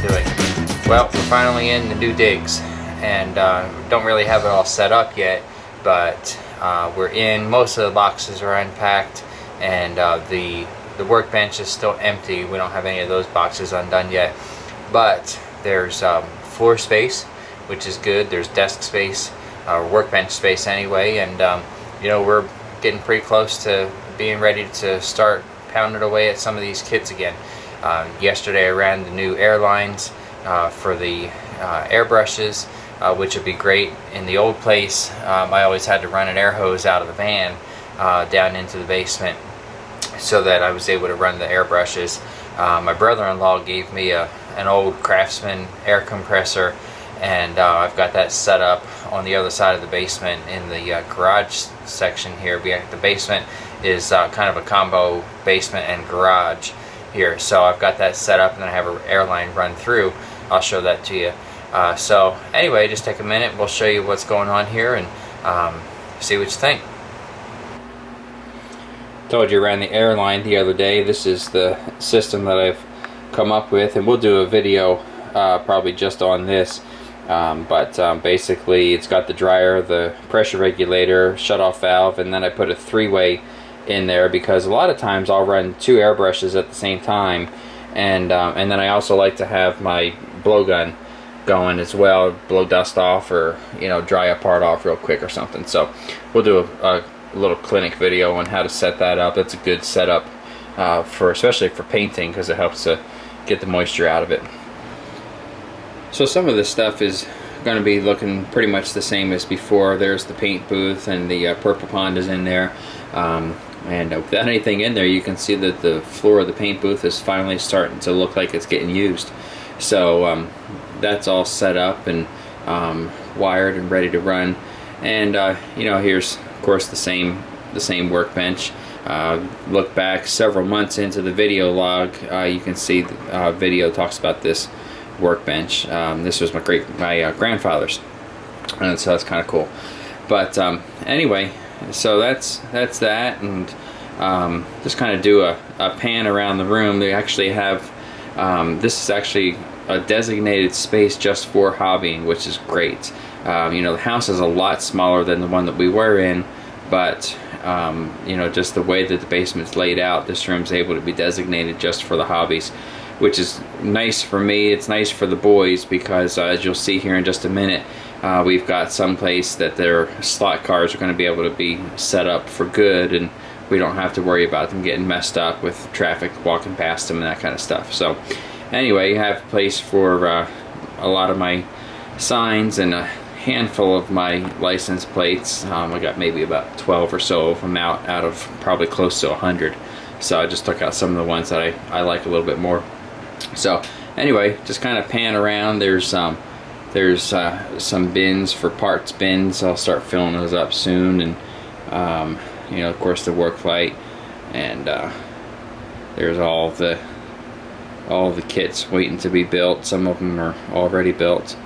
Doing? Well, we're finally in the new digs, and don't really have it all set up yet, but we're in. Most of the boxes are unpacked, and the workbench is still empty. We don't have any of those boxes undone yet, but there's floor space, which is good. There's desk space, or workbench space anyway, and you know, we're getting pretty close to being ready to start pounding away at some of these kits again. Yesterday I ran the new airlines for the airbrushes, which would be great. In the old place, I always had to run an air hose out of the van down into the basement so that I was able to run the airbrushes. My brother-in-law gave me an old Craftsman air compressor, and I've got that set up on the other side of the basement in the garage section here. The basement is kind of a combo basement and garage here, so I've got that set up, and then I have an airline run through. I'll show that to you. So anyway, just take a minute, we'll show you what's going on here, and see what you think. Told you I ran the airline the other day. This is the system that I've come up with, and we'll do a video probably just on this, but basically it's got the dryer, the pressure regulator, shutoff valve, and then I put a three-way in there because a lot of times I'll run two airbrushes at the same time, and then I also like to have my blowgun going as well, blow dust off, or you know, dry a part off real quick or something. So we'll do a little clinic video on how to set that up. That's a good setup for, especially for painting, because it helps to get the moisture out of it. So some of this stuff is going to be looking pretty much the same as before. There's the paint booth, and the purple pond is in there. And without anything in there, you can see that the floor of the paint booth is finally starting to look like it's getting used. So that's all set up and wired and ready to run. And you know, here's of course the same workbench. Look back several months into the video log, you can see the video talks about this workbench. This was my grandfather's, and so that's kind of cool. But anyway, so that's that, and just kind of do a pan around the room. They actually have this is actually a designated space just for hobbying, which is great. You know, the house is a lot smaller than the one that we were in, but you know, just the way that the basement's laid out, this room's able to be designated just for the hobbies, which is nice for me. It's nice for the boys because as you'll see here in just a minute, we've got some place that their slot cars are going to be able to be set up for good, and we don't have to worry about them getting messed up with traffic walking past them and that kind of stuff. So anyway, you have a place for a lot of my signs and a handful of my license plates. I got maybe about 12 or so of them out of probably close to 100. So I just took out some of the ones that I like a little bit more. So anyway, just kind of pan around. There's some bins for parts bins. I'll start filling those up soon, and you know, of course the work light, and there's all the kits waiting to be built. Some of them are already built,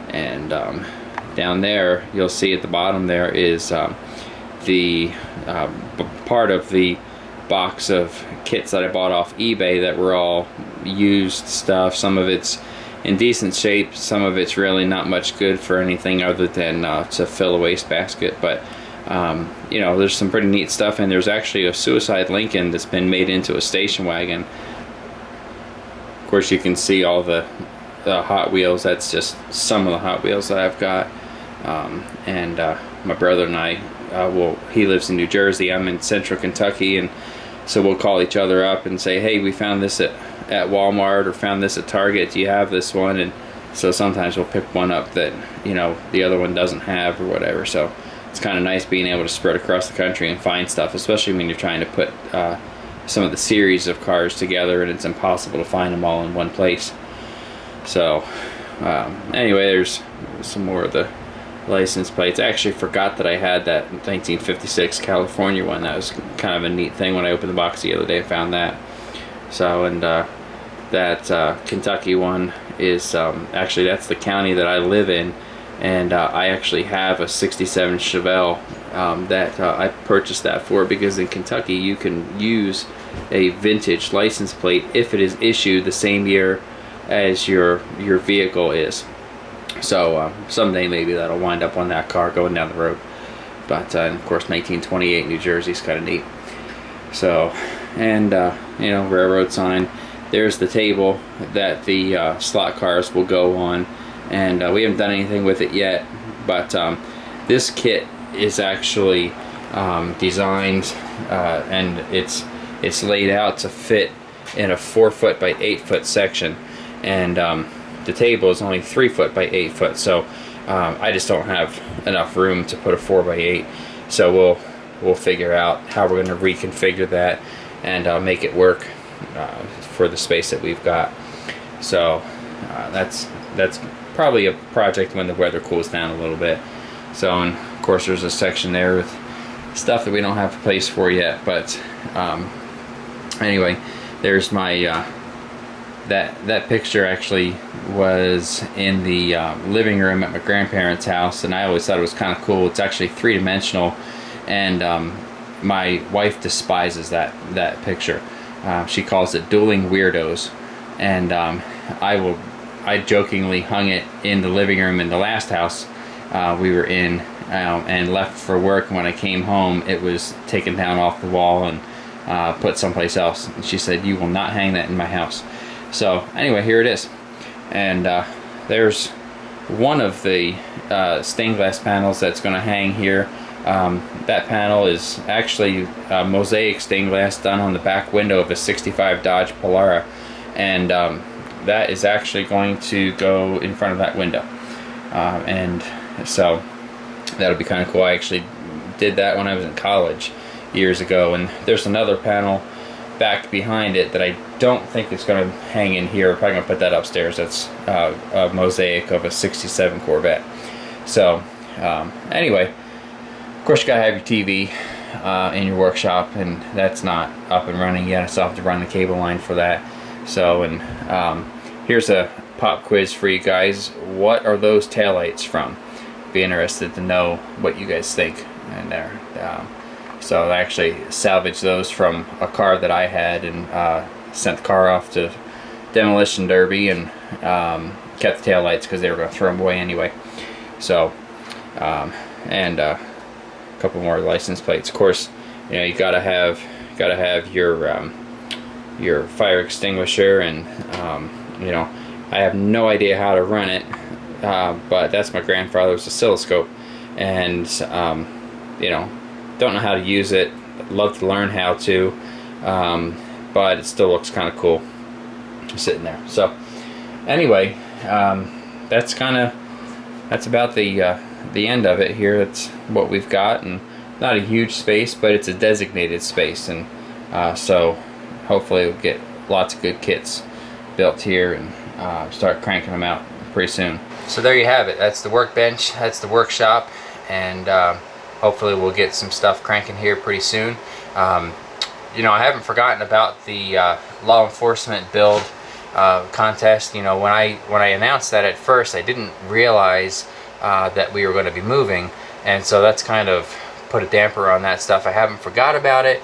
and down there you'll see at the bottom there is the part of the box of kits that I bought off eBay that were all used stuff. Some of it's in decent shape, some of it's really not much good for anything other than to fill a wastebasket. But you know, there's some pretty neat stuff, and there's actually a Suicide Lincoln that's been made into a station wagon. Of course, you can see all the Hot Wheels. That's just some of the Hot Wheels that I've got. And my brother and I, he lives in New Jersey, I'm in central Kentucky, and so we'll call each other up and say, hey, we found this at Walmart, or found this at Target, do you have this one? And so sometimes we'll pick one up that, you know, the other one doesn't have or whatever. So it's kind of nice being able to spread across the country and find stuff, especially when you're trying to put some of the series of cars together and it's impossible to find them all in one place. So anyway, there's some more of the license plates. I actually forgot that I had that 1956 California one. That was kind of a neat thing. When I opened the box the other day, I found that. So, and that Kentucky one is actually, that's the county that I live in, and I actually have a 67 Chevelle that I purchased that for, because in Kentucky you can use a vintage license plate if it is issued the same year as your vehicle is. So someday maybe that'll wind up on that car going down the road. But and of course 1928 New Jersey is kind of neat. So, and you know, railroad sign. There's the table that the slot cars will go on, and we haven't done anything with it yet, but this kit is actually designed and it's laid out to fit in a 4-foot by 8-foot section, and the table is only 3-foot by 8-foot, so I just don't have enough room to put a 4x8, so we'll figure out how we're going to reconfigure that and make it work for the space that we've got. So that's probably a project when the weather cools down a little bit. So, and of course there's a section there with stuff that we don't have a place for yet, but anyway, there's my that picture actually was in the living room at my grandparents' house, and I always thought it was kind of cool. It's actually 3-dimensional, and my wife despises that picture. She calls it Dueling Weirdos, and I jokingly hung it in the living room in the last house we were in, and left for work. And when I came home, it was taken down off the wall and put someplace else. And she said, "You will not hang that in my house." So anyway, here it is, and there's one of the stained glass panels that's going to hang here. That panel is actually mosaic stained glass done on the back window of a '65 Dodge Polara, and that is actually going to go in front of that window, and so that'll be kind of cool. I actually did that when I was in college years ago, and there's another panel back behind it that I don't think is going to hang in here. I'm probably going to put that upstairs. That's a mosaic of a '67 Corvette. So anyway, of course you gotta have your TV in your workshop, and that's not up and running yet. I still have to run the cable line for that. So, and here's a pop quiz for you guys. What are those taillights from? Be interested to know what you guys think. And there, so I actually salvaged those from a car that I had, and sent the car off to demolition derby, and kept the taillights because they were going to throw them away anyway. So, and couple more license plates. Of course, you know, you gotta have your fire extinguisher, and you know, I have no idea how to run it, but that's my grandfather's oscilloscope, and you know, don't know how to use it. Love to learn how to, but it still looks kind of cool sitting there. So anyway, that's about the end of it here. That's what we've got, and not a huge space, but it's a designated space, and so hopefully we'll get lots of good kits built here, and start cranking them out pretty soon. So there you have it. That's the workbench, that's the workshop, and hopefully we'll get some stuff cranking here pretty soon. You know, I haven't forgotten about the law enforcement build contest. You know, when I announced that at first, I didn't realize that we were going to be moving, and so that's kind of put a damper on that stuff. I haven't forgot about it.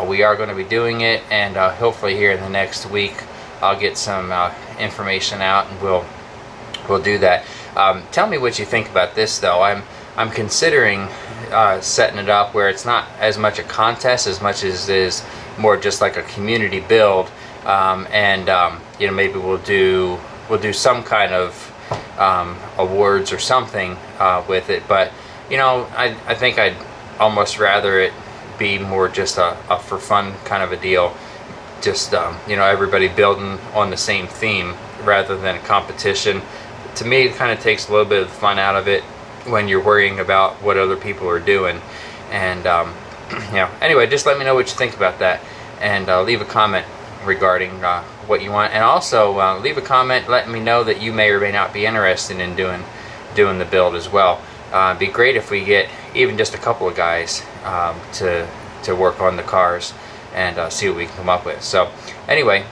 We are going to be doing it, and hopefully here in the next week I'll get some information out, and we'll do that. Tell me what you think about this, though. I'm considering setting it up where it's not as much a contest as much as it is more just like a community build, and you know, maybe we'll do some kind of awards or something with it. But you know, I think I'd almost rather it be more just a for fun kind of a deal, just you know, everybody building on the same theme rather than a competition. To me, it kind of takes a little bit of the fun out of it when you're worrying about what other people are doing. And you know, anyway, just let me know what you think about that, and leave a comment regarding what you want, and also leave a comment letting me know that you may or may not be interested in doing the build as well. It'd be great if we get even just a couple of guys to work on the cars and see what we can come up with. So anyway,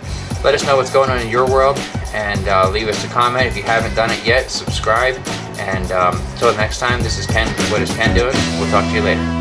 let us know what's going on in your world, and leave us a comment. If you haven't done it yet, subscribe, and until next time, this is Ken, What is Ken Doing? We'll talk to you later.